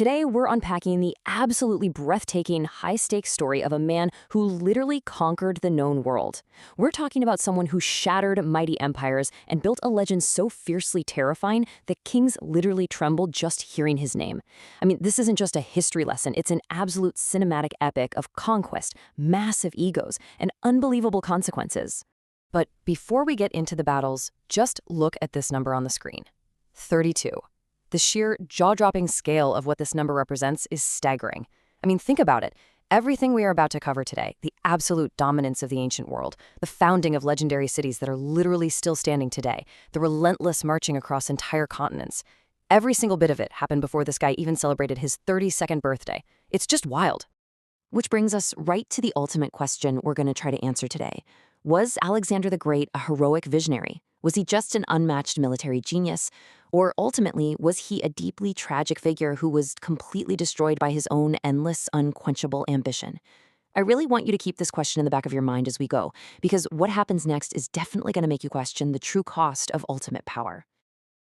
Today, we're unpacking the absolutely breathtaking, high-stakes story of a man who literally conquered the known world. We're talking about someone who shattered mighty empires and built a legend so fiercely terrifying that kings literally trembled just hearing his name. I mean, this isn't just a history lesson, it's an absolute cinematic epic of conquest, massive egos, and unbelievable consequences. But before we get into the battles, just look at this number on the screen. 32. The sheer jaw-dropping scale of what this number represents is staggering. I mean, think about it. Everything we are about to cover today, the absolute dominance of the ancient world, the founding of legendary cities that are literally still standing today, the relentless marching across entire continents, every single bit of it happened before this guy even celebrated his 32nd birthday. It's just wild. Which brings us right to the ultimate question we're going to try to answer today. Was Alexander the Great a heroic visionary? Was he just an unmatched military genius? Or ultimately, was he a deeply tragic figure who was completely destroyed by his own endless, unquenchable ambition? I really want you to keep this question in the back of your mind as we go, because what happens next is definitely going to make you question the true cost of ultimate power.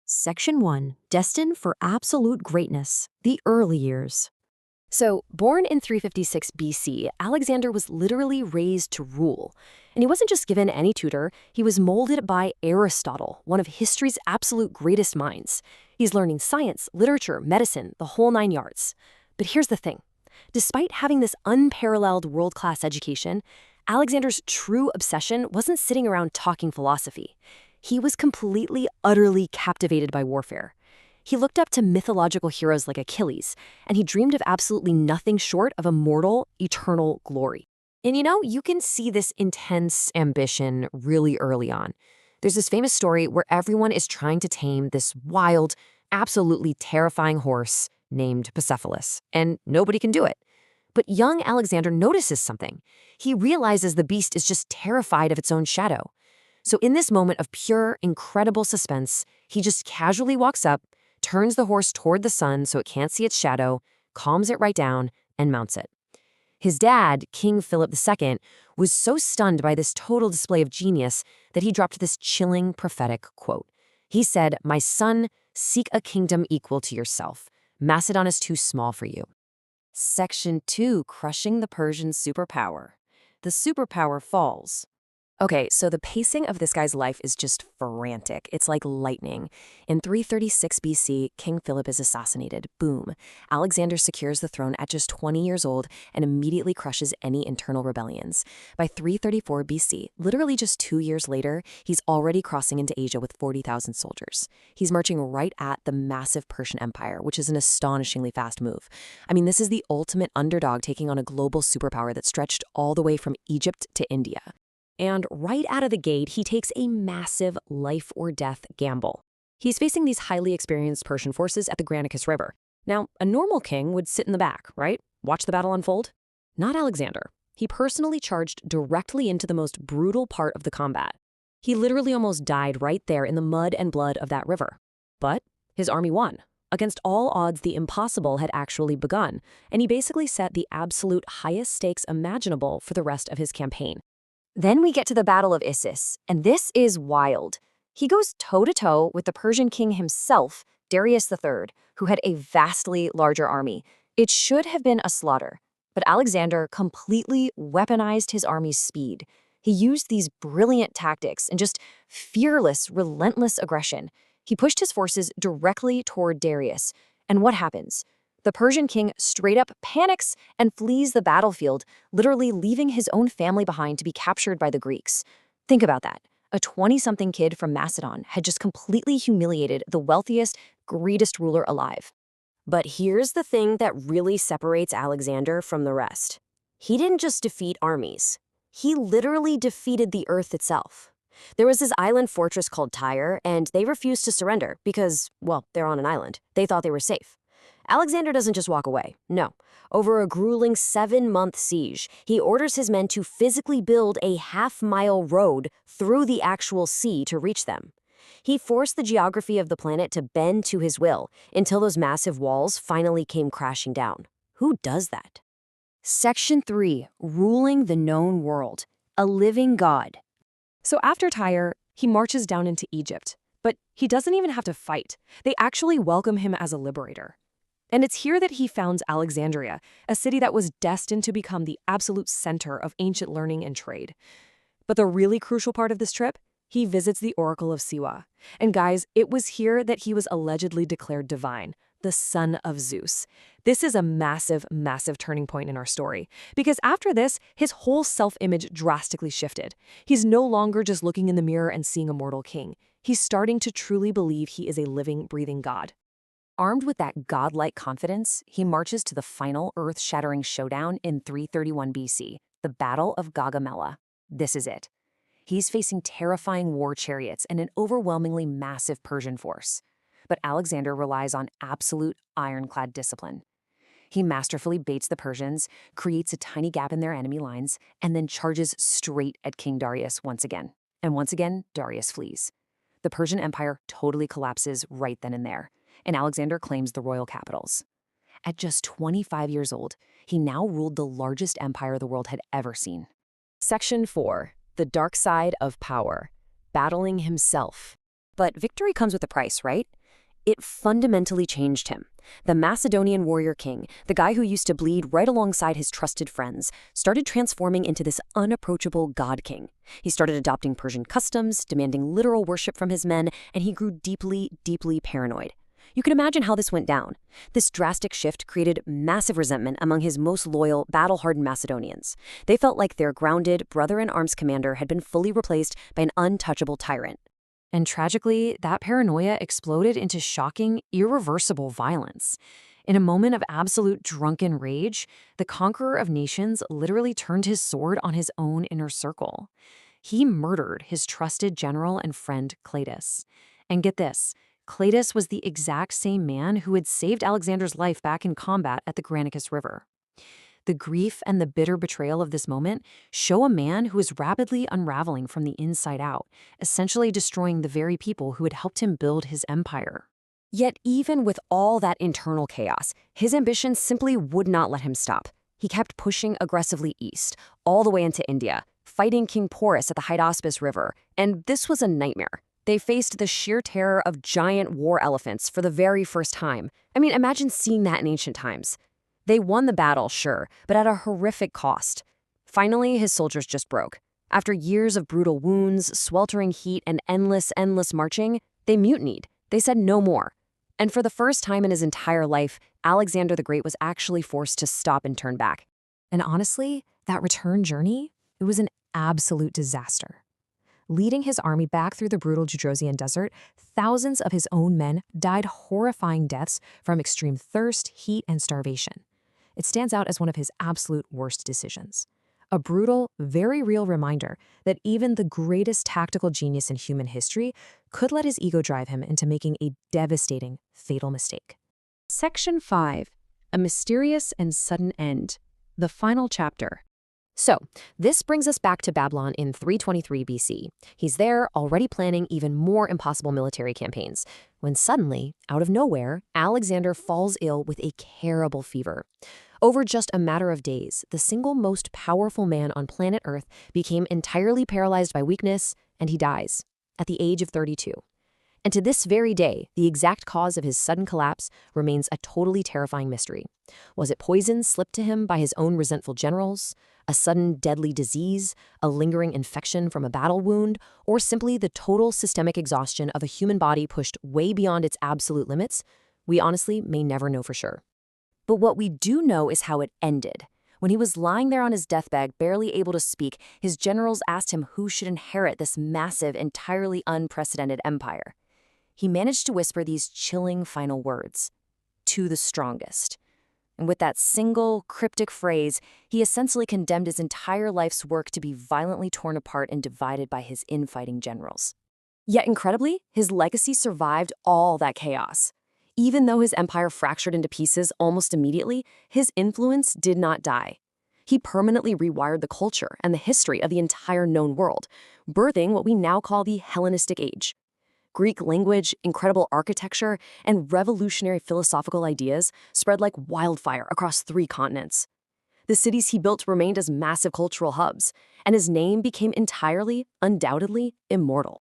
Section 1. Destined for absolute greatness, the early years. So, born in 356 BC, Alexander was literally raised to rule. And he wasn't just given any tutor, he was molded by Aristotle, one of history's absolute greatest minds. He's learning science, literature, medicine, the whole nine yards. But here's the thing. Despite having this unparalleled world-class education, Alexander's true obsession wasn't sitting around talking philosophy. He was completely, utterly captivated by warfare. He looked up to mythological heroes like Achilles, and he dreamed of absolutely nothing short of immortal, eternal glory. And you can see this intense ambition really early on. There's this famous story where everyone is trying to tame this wild, absolutely terrifying horse named Bucephalus, and nobody can do it. But young Alexander notices something. He realizes the beast is just terrified of its own shadow. So in this moment of pure, incredible suspense, he just casually walks up, turns the horse toward the sun so it can't see its shadow, calms it right down, and mounts it. His dad, King Philip II, was so stunned by this total display of genius that he dropped this chilling prophetic quote. He said, "My son, seek a kingdom equal to yourself. Macedon is too small for you." Section 2, Crushing the Persian Superpower. The superpower falls. Okay, so the pacing of this guy's life is just frantic. It's like lightning. In 336 BC, King Philip is assassinated. Boom. Alexander secures the throne at just 20 years old and immediately crushes any internal rebellions. By 334 BC, literally just 2 years later, he's already crossing into Asia with 40,000 soldiers. He's marching right at the massive Persian Empire, which is an astonishingly fast move. I mean, this is the ultimate underdog taking on a global superpower that stretched all the way from Egypt to India. And right out of the gate, he takes a massive life-or-death gamble. He's facing these highly experienced Persian forces at the Granicus River. Now, a normal king would sit in the back, right? Watch the battle unfold? Not Alexander. He personally charged directly into the most brutal part of the combat. He literally almost died right there in the mud and blood of that river. But his army won. Against all odds, the impossible had actually begun, and he basically set the absolute highest stakes imaginable for the rest of his campaign. Then we get to the Battle of Issus, and this is wild. He goes toe-to-toe with the Persian king himself, Darius III, who had a vastly larger army. It should have been a slaughter, but Alexander completely weaponized his army's speed. He used these brilliant tactics and just fearless, relentless aggression. He pushed his forces directly toward Darius, and what happens? The Persian king straight up panics and flees the battlefield, literally leaving his own family behind to be captured by the Greeks. Think about that. A 20-something kid from Macedon had just completely humiliated the wealthiest, greatest ruler alive. But here's the thing that really separates Alexander from the rest. He didn't just defeat armies. He literally defeated the earth itself. There was this island fortress called Tyre, and they refused to surrender because, well, they're on an island. They thought they were safe. Alexander doesn't just walk away. No. Over a grueling 7-month siege, he orders his men to physically build a half-mile road through the actual sea to reach them. He forced the geography of the planet to bend to his will until those massive walls finally came crashing down. Who does that? Section 3, Ruling the Known World. A Living God. So after Tyre, he marches down into Egypt. But he doesn't even have to fight. They actually welcome him as a liberator. And it's here that he founds Alexandria, a city that was destined to become the absolute center of ancient learning and trade. But the really crucial part of this trip? He visits the Oracle of Siwa. And guys, it was here that he was allegedly declared divine, the son of Zeus. This is a massive, massive turning point in our story. Because after this, his whole self-image drastically shifted. He's no longer just looking in the mirror and seeing a mortal king. He's starting to truly believe he is a living, breathing god. Armed with that godlike confidence, he marches to the final earth-shattering showdown in 331 BC, the Battle of Gaugamela. This is it. He's facing terrifying war chariots and an overwhelmingly massive Persian force. But Alexander relies on absolute ironclad discipline. He masterfully baits the Persians, creates a tiny gap in their enemy lines, and then charges straight at King Darius once again. And once again, Darius flees. The Persian Empire totally collapses right then and there, and Alexander claims the royal capitals. At just 25 years old, he now ruled the largest empire the world had ever seen. Section 4. The Dark Side of Power. Battling himself. But victory comes with a price, right? It fundamentally changed him. The Macedonian warrior king, the guy who used to bleed right alongside his trusted friends, started transforming into this unapproachable god king. He started adopting Persian customs, demanding literal worship from his men, and he grew deeply, deeply paranoid. You can imagine how this went down. This drastic shift created massive resentment among his most loyal, battle-hardened Macedonians. They felt like their grounded, brother-in-arms commander had been fully replaced by an untouchable tyrant. And tragically, that paranoia exploded into shocking, irreversible violence. In a moment of absolute drunken rage, the conqueror of nations literally turned his sword on his own inner circle. He murdered his trusted general and friend Cleitus. And get this, Cleitus was the exact same man who had saved Alexander's life back in combat at the Granicus River. The grief and the bitter betrayal of this moment show a man who is rapidly unraveling from the inside out, essentially destroying the very people who had helped him build his empire. Yet even with all that internal chaos, his ambition simply would not let him stop. He kept pushing aggressively east, all the way into India, fighting King Porus at the Hydaspes River, and this was a nightmare. They faced the sheer terror of giant war elephants for the very first time. I mean, imagine seeing that in ancient times. They won the battle, sure, but at a horrific cost. Finally, his soldiers just broke. After years of brutal wounds, sweltering heat, and endless marching, they mutinied. They said no more. And for the first time in his entire life, Alexander the Great was actually forced to stop and turn back. And honestly, that return journey, it was an absolute disaster. Leading his army back through the brutal Judrosian desert, thousands of his own men died horrifying deaths from extreme thirst, heat, and starvation. It stands out as one of his absolute worst decisions. A brutal, very real reminder that even the greatest tactical genius in human history could let his ego drive him into making a devastating, fatal mistake. Section 5. A Mysterious and Sudden End. The Final Chapter. So, this brings us back to Babylon in 323 BC. He's there, already planning even more impossible military campaigns, when suddenly, out of nowhere, Alexander falls ill with a terrible fever. Over just a matter of days, the single most powerful man on planet Earth became entirely paralyzed by weakness, and he dies, at the age of 32. And to this very day, the exact cause of his sudden collapse remains a totally terrifying mystery. Was it poison slipped to him by his own resentful generals? A sudden deadly disease, a lingering infection from a battle wound, or simply the total systemic exhaustion of a human body pushed way beyond its absolute limits? We honestly may never know for sure. But what we do know is how it ended. When he was lying there on his deathbed, barely able to speak, his generals asked him who should inherit this massive, entirely unprecedented empire. He managed to whisper these chilling final words, "To the strongest." And with that single, cryptic phrase, he essentially condemned his entire life's work to be violently torn apart and divided by his infighting generals. Yet incredibly, his legacy survived all that chaos. Even though his empire fractured into pieces almost immediately, his influence did not die. He permanently rewired the culture and the history of the entire known world, birthing what we now call the Hellenistic Age. Greek language, incredible architecture, and revolutionary philosophical ideas spread like wildfire across 3 continents. The cities he built remained as massive cultural hubs, and his name became entirely, undoubtedly, immortal.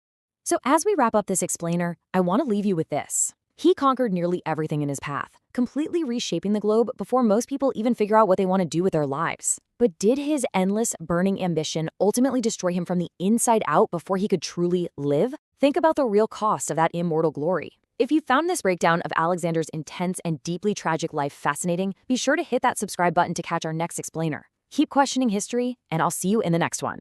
So as we wrap up this explainer, I want to leave you with this. He conquered nearly everything in his path, completely reshaping the globe before most people even figure out what they want to do with their lives. But did his endless, burning ambition ultimately destroy him from the inside out before he could truly live? Think about the real cost of that immortal glory. If you found this breakdown of Alexander's intense and deeply tragic life fascinating, be sure to hit that subscribe button to catch our next explainer. Keep questioning history, and I'll see you in the next one.